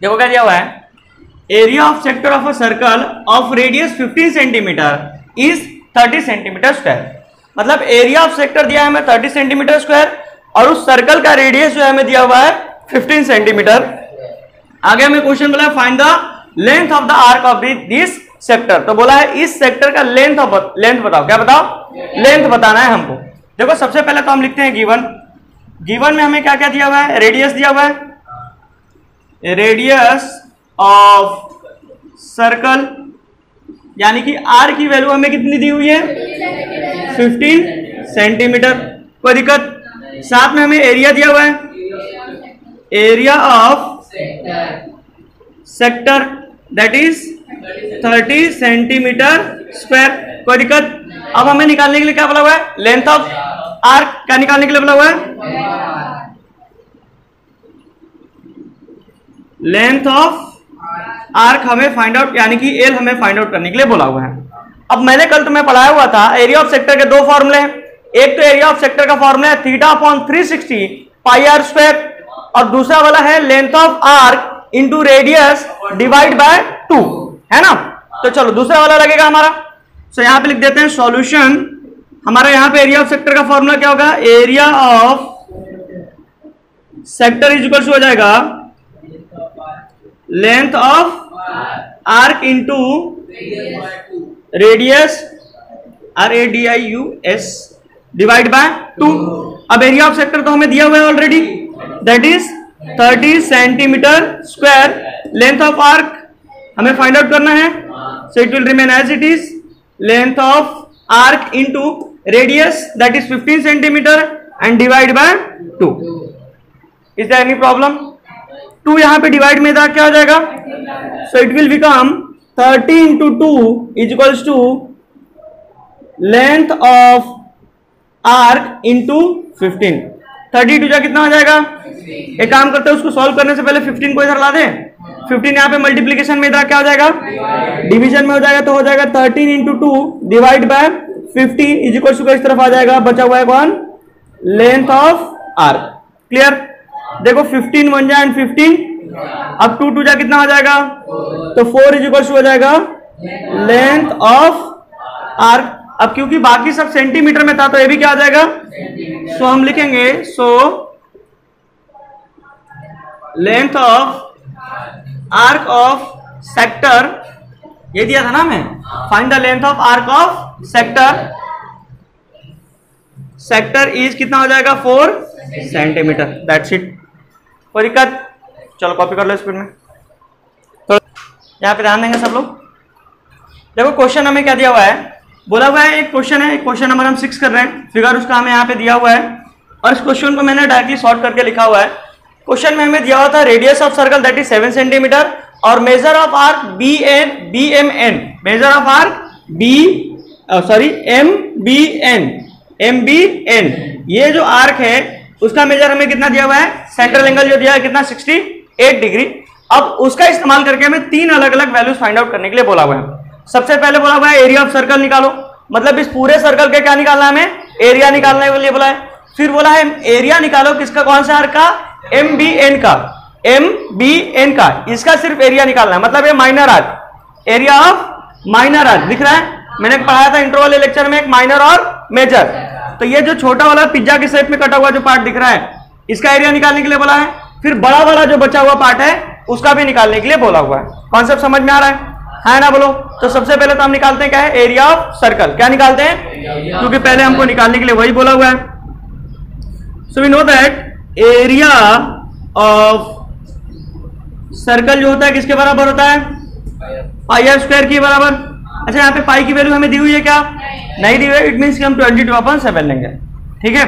देखो क्या दिया हुआ है, area of sector of a circle of radius 15 centimetre is 30 centimetre square. मतलब एरिया ऑफ सेक्टर दिया है हमें 30 सेंटीमीटर स्क्वायर और उस सर्कल का रेडियस जो है हमें दिया हुआ है 15 सेंटीमीटर। आगे हमें क्वेश्चन बोला है find the length of the arc of this sector. तो बोला है इस सेक्टर का लेंथ बताओ। क्या बताओ? लेंथ बताना है हमको। देखो सबसे पहले तो हम लिखते हैं गिवन में हमें क्या क्या दिया हुआ है, रेडियस दिया हुआ है, रेडियस ऑफ सर्कल यानी कि आर की वैल्यू हमें कितनी दी हुई है 15 सेंटीमीटर, कोई दिक्कत। साथ में हमें एरिया दिया हुआ है, area of sector that is 30 centimetre square, कोई दिक्कत। अब हमें निकालने के लिए क्या बोला हुआ है, लेंथ ऑफ आर्क। क्या निकालने के लिए बोला हुआ है, लेंथ ऑफ आर्क हमें फाइंड आउट यानी कि एल हमें फाइंड आउट करने के लिए बोला हुआ है। अब मैंने कल तुम्हें पढ़ाया हुआ था एरिया ऑफ सेक्टर के दो फॉर्मूले हैं। एक तो एरिया ऑफ सेक्टर का फॉर्मूला है θ/360 पाई आर स्क्वायर और दूसरा वाला है length of arc into radius divide by 2, है ना। तो चलो दूसरा वाला लगेगा हमारा। तो यहां पे लिख देते हैं सॉल्यूशन। हमारा यहां पे एरिया ऑफ सेक्टर का फॉर्मूला क्या होगा, area of sector is equal to हो जाएगा length of arc into radius RADIUS divide by 2। अब एरिया ऑफ सेक्टर तो हमें दिया हुआ है already, that is 30 centimetre square. Length of arc हमें फाइंड आउट करना है, so it will remain as it is length of arc into radius that is 15 centimetre and divide by 2। Is there any problem? 2 यहां पे divide में था क्या हो जाएगा, so it will become 30 into 2 is equals to length of arc into 15। 30 two कितना हो जाएगा, एक काम करते हैं उसको सॉल्व करने से पहले 15 को इधर ला दें। 15 यहाँ पे मल्टीप्लीकेशन में इधर क्या हो जाएगा, डिवीजन में हो जाएगा। तो हो जाएगा 13 into 2 divide by 15 is equal to इस तरफ आ जाएगा, बचा हुआ है कौन, लेंथ ऑफ आर्क। क्लियर? देखो 15 1 जा एंड 15, अब 2 2 जा कितना हो जाएगा, तो 4 इज इक्वल टू हो जाएगा लेंथ ऑफ आर्क। अब क्योंकि बाकी सब सेंटीमीटर में था तो ये भी क्या आ जाएगा, सो हम लिखेंगे so length of arc of sector, ये दिया था ना हमें, find the length of arc of sector. Sector is कितना हो जाएगा 4 सेंटीमीटर, दैट्स इट। कोई दिक्कत? चलो कॉपी कर लो स्पीड में। तो यहाँ पे ध्यान देंगे सब लोग। देखो क्वेश्चन हमें क्या दिया हुआ है, बोला हुआ है एक क्वेश्चन है, क्वेश्चन नंबर हम 6 कर रहे हैं, फिगर उसका हमें यहाँ पे दिया हुआ है और इस क्वेश्चन को मैंने डायरेक्टली सॉल्व करके लिखा हुआ है। क्वेश्चन में हमें दिया हुआ था radius of circle that is 7 centimetre और measure of arc BMN, measure of arc MBN। ये जो आर्क है उसका मेजर हमें कितना दिया हुआ है, सेंट्रल एंगल जो दिया है कितना 68 डिग्री। अब उसका इस्तेमाल करके हमें 3 अलग अलग वैल्यूज फाइंड आउट करने के लिए बोला हुआ है। सबसे पहले बोला हुआ है एरिया ऑफ सर्कल निकालो, मतलब इस पूरे सर्कल के क्या निकालना है, हमें एरिया निकालने के लिए बोला है। फिर बोला है एरिया निकालो किसका, कौन सा आर्क का, MBN का, इसका सिर्फ एरिया निकालना है, मतलब ये minor arc, area of minor arc दिख रहा है। मैंने पढ़ाया था इंट्रो वाले लेक्चर में एक माइनर और मेजर। तो ये जो छोटा वाला पिज्जा के शेप में कटा हुआ जो पार्ट दिख रहा है इसका एरिया निकालने के लिए बोला है। फिर बड़ा वाला जो बचा हुआ पार्ट है उसका भी निकालने के लिए बोला हुआ है। कॉन्सेप्ट समझ में आ रहा है ना, बोलो। तो सबसे पहले तो हम निकालते हैं क्या है, एरिया ऑफ सर्कल। क्या निकालते हैं, क्योंकि पहले हमको निकालने के लिए वही बोला हुआ है। So we know that area of circle जो होता है किसके बराबर होता है, पाई आर स्क्वायर के बराबर। अच्छा यहाँ पे पाई की वैल्यू हमें दी हुई है क्या, नहीं दी हुई है, इट मीन्स कि हम 22/7 लेंगे। ठीक है,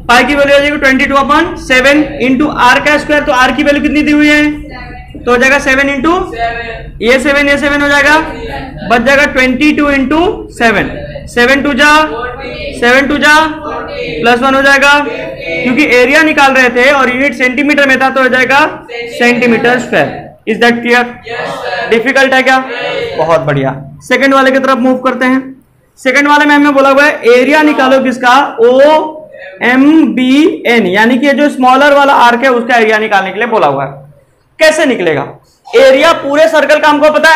पाई की वैल्यू हो जाएगी 22/7 इंटू आर का स्क्वायर। तो आर की वैल्यू कितनी दी हुई है, तो हो जाएगा 7 इंटू ये 7 हो जाएगा, बच जाएगा 22 इंटू 7, 7 2 जा +1 हो जाएगा। क्योंकि एरिया निकाल रहे थे और यूनिट सेंटीमीटर में था तो हो जाएगा centimetre square. Is that clear? Difficult है क्या? बहुत बढ़िया। सेकंड वाले की तरफ मूव करते हैं। सेकंड वाले में हमें बोला हुआ है एरिया निकालो किसका, MBN, यानी कि जो स्मॉलर वाला आर्क है उसका एरिया निकालने के लिए बोला हुआ है। कैसे निकलेगा? एरिया पूरे सर्कल का हमको पता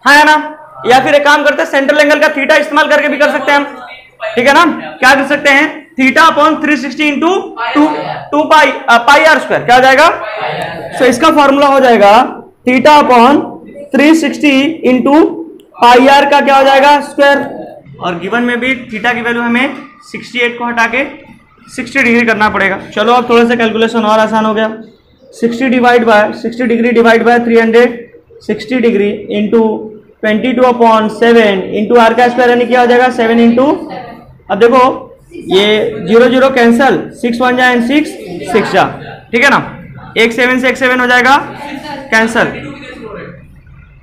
है ना? या फिर एक काम करते हैं, सेंट्रल एंगल का थीटा इस्तेमाल करके भी कर सकते हैं हम, ठीक है ना? क्या कर सकते हैं? Theta upon 360 into 2 pi R square, क्या हो जाएगा? तो इसका फॉर्मूला हो जाएगा theta upon 360 into pi R का क्या हो जाएगा? स्क्वायर। और गिवन में भी थीटा की वैल्यू हमें 68 को हटा के 60 डिग्री करना पड़ेगा। चलो अब थोड़ा सा कैलकुलेशन और आसान हो गया। 60 degree divide by 300, 60 degree into 22/7 into R का स्क्वायर, यानी क्या हो जाएगा? 7 इंटू, अब देखो ये 0 0 कैंसल, 6 1 जा एंड 6 6 जा, ठीक है ना? एक 7 से एक 7 हो जाएगा कैंसल।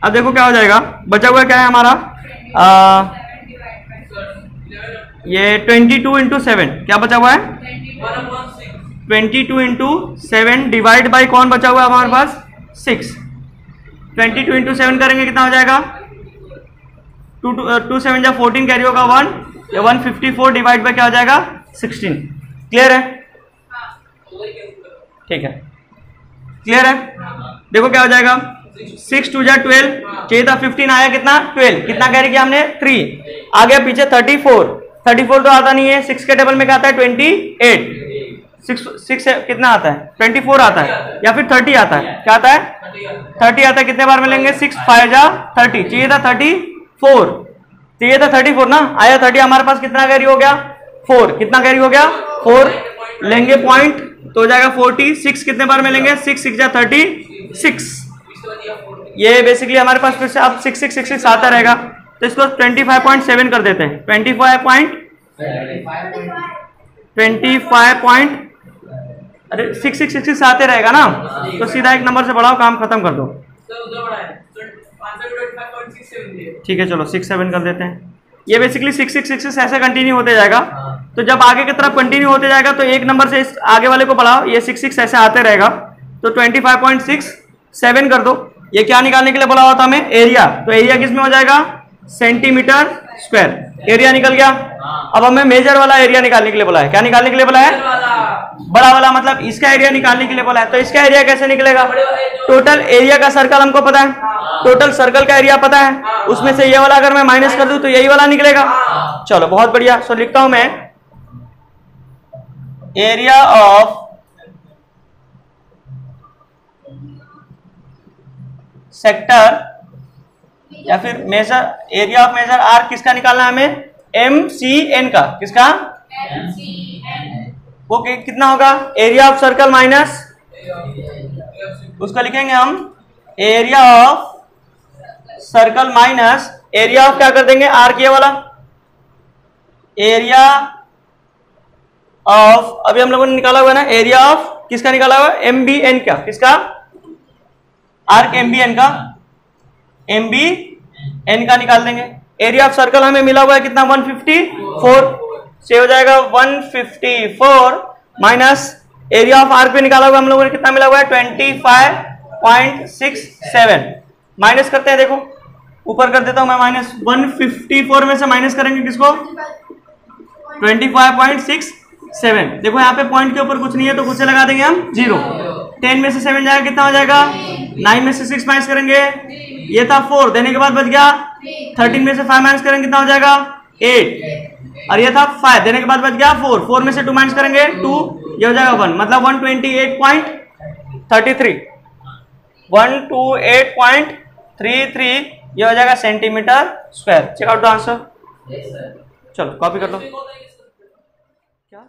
अब देखो क्या हो जाएगा, बचा हुआ क्या है हमारा? ये 22 इंटू 7, क्या बचा हुआ है? 22 इंटू 7 डिवाइड बाई कौन बचा हुआ है हमारे पास? 6। 22 इंटू 7 करेंगे कितना हो जाएगा? 2 7 जा 14 कैरी होगा 1, ये 154 डिवाइड बाई क्या हो जाएगा? 16। क्लियर है? ठीक है, क्लियर है? देखो क्या हो जाएगा, 6 2 जा 12, चाहिए था 15, आया कितना? 12। कितना कैरी किया हमने? 3। आ गया पीछे 34 तो आता नहीं है, 6 के टेबल में क्या आता है? 28। 6 कितना आता है? 24 आता है, या फिर 30 आता है? क्या आता है? 30 आता है। कितने बार मिलेंगे? 6 5 जा 30, चाहिए था 34, चाहिए था 34 ना, आया 30। हमारे पास कितना कैरी हो गया? 4। कितना कैरी हो गया? 4 लेंगे पॉइंट तो हो जाएगा 40। 6 कितने बार में लेंगे? 6 6 जा 36। ये बेसिकली हमारे पास फिर से अब 6 6 6 6 आता रहेगा, तो इसको 25.7 कर देते हैं। 6 6 6 6 आते रहेगा ना, तो सीधा एक नंबर से बढ़ाओ, काम खत्म कर दो। ठीक है, चलो 6 7 कर देते हैं। ये बेसिकली 6 6 6 6 ऐसे कंटिन्यू होते जाएगा। तो जब आगे की तरफ कंटिन्यू होते जाएगा तो एक नंबर से इस आगे वाले को बढ़ाओ, ये 6 6 ऐसे आते रहेगा, तो 25.67 कर दो। ये क्या निकालने के लिए बोला हुआ था हमें? एरिया। तो एरिया किस में हो जाएगा? Centimetre square. एरिया निकल गया। अब हमें मेजर वाला एरिया निकालने के लिए बोला है। क्या निकालने के लिए बोला है? बड़ा वाला, मतलब इसका एरिया निकालने के लिए बोला है। तो इसका एरिया कैसे निकलेगा? टोटल एरिया का सर्कल हमको पता है, टोटल सर्कल का एरिया पता है, उसमें से ये वाला अगर मैं माइनस कर दूं तो यही वाला निकलेगा। चलो बहुत बढ़िया। सो लिखता हूं मैं, एरिया ऑफ सेक्टर या फिर major, area of major R किसका निकालना है हमें? MCN का। किसका? वो कितना होगा? एरिया ऑफ सर्कल माइनस, उसका लिखेंगे हम area of circle minus area of, क्या कर देंगे? आर किया वाला, एरिया ऑफ, अभी हम लोगों ने निकाला हुआ है ना, एरिया ऑफ किसका निकाला हुआ? MBN का। किसका? आर्क MBN का, MBN का निकाल देंगे। एरिया ऑफ सर्कल हमें मिला हुआ है कितना? 154 से हो जाएगा 154 माइनस एरिया ऑफ आर्क पे निकाला हुआ हम लोगों ने कितना मिला हुआ है? 25.67। माइनस करते हैं, देखो ऊपर कर देता हूं मैं माइनस। 154 में से माइनस करेंगे किसको? 25.67। देखो यहाँ पे पॉइंट के ऊपर कुछ नहीं है तो कुछ से लगा देंगे हम 0। 10 में से 7 जाएगा, कितना हो जाएगा? 9 में से 6 माइनस करेंगे, ये था 4, देने के बाद बच गया 13 में से 5 माइनस करेंगे, कितना हो जाएगा? 8, और ये था 5, देने के बाद बच गया 4, 4 में से 2 माइनस करेंगे 2, ये हो जाएगा 1, मतलब 128.33, 128.33 ये हो जाएगा centimetre square. Check out the answer. चलो कॉपी कर दो। क्या